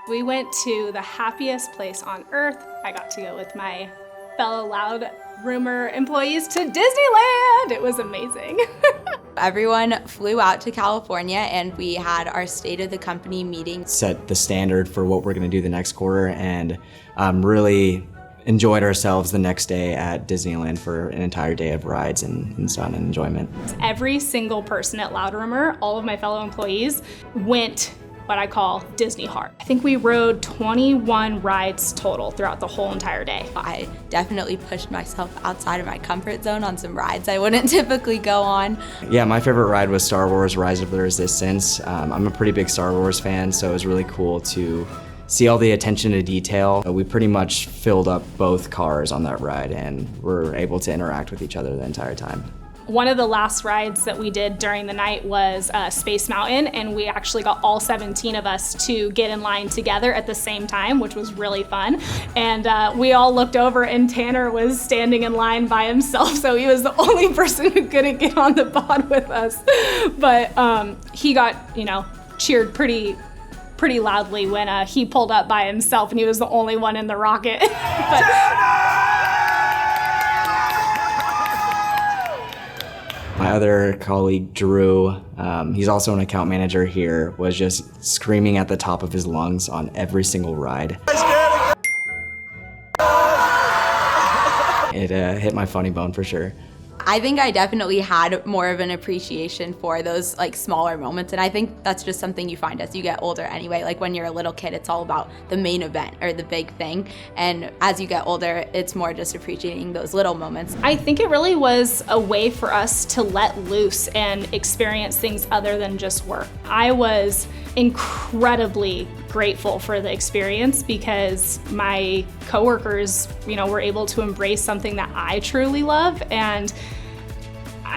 We went to the happiest place on earth. I got to go with my fellow Loud Rumor employees to Disneyland. It was amazing. Everyone flew out to California and we had our state of the company meeting. Set the standard for what we're gonna do the next quarter, and really enjoyed ourselves the next day at Disneyland for an entire day of rides and fun and enjoyment. Every single person at Loud Rumor, all of my fellow employees, went what I call Disney hard. I think we rode 21 rides total throughout the whole entire day. I definitely pushed myself outside of my comfort zone on some rides I wouldn't typically go on. Yeah, my favorite ride was Star Wars Rise of the Resistance. I'm a pretty big Star Wars fan, so it was really cool to see all the attention to detail. We pretty much filled up both cars on that ride and were able to interact with each other the entire time. One of the last rides that we did during the night was Space Mountain, and we actually got all 17 of us to get in line together at the same time, which was really fun. And we all looked over and Tanner was standing in line by himself, so he was the only person who couldn't get on the pod with us. But he got, cheered pretty loudly when he pulled up by himself and he was the only one in the rocket. My other colleague, Drew, he's also an account manager here, was just screaming at the top of his lungs on every single ride. It hit my funny bone for sure. I think I definitely had more of an appreciation for those smaller moments, and I think that's just something you find as you get older anyway. Like when you're a little kid, it's all about the main event or the big thing, and as you get older, it's more just appreciating those little moments. I think it really was a way for us to let loose and experience things other than just work. I was incredibly grateful for the experience because my coworkers, were able to embrace something that I truly love, and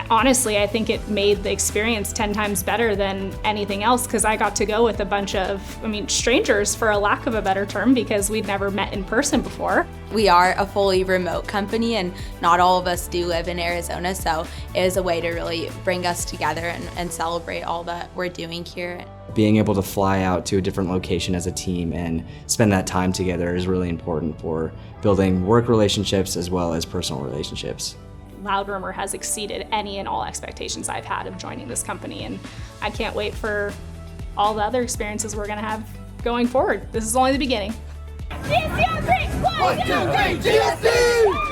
honestly, I think it made the experience 10 times better than anything else because I got to go with a bunch of, strangers for a lack of a better term because we'd never met in person before. We are a fully remote company and not all of us do live in Arizona, so it is a way to really bring us together and celebrate all that we're doing here. Being able to fly out to a different location as a team and spend that time together is really important for building work relationships as well as personal relationships. Loud Rumor has exceeded any and all expectations I've had of joining this company, and I can't wait for all the other experiences we're gonna have going forward. This is only the beginning. GSD on 3, 1, 2, 3, GSD!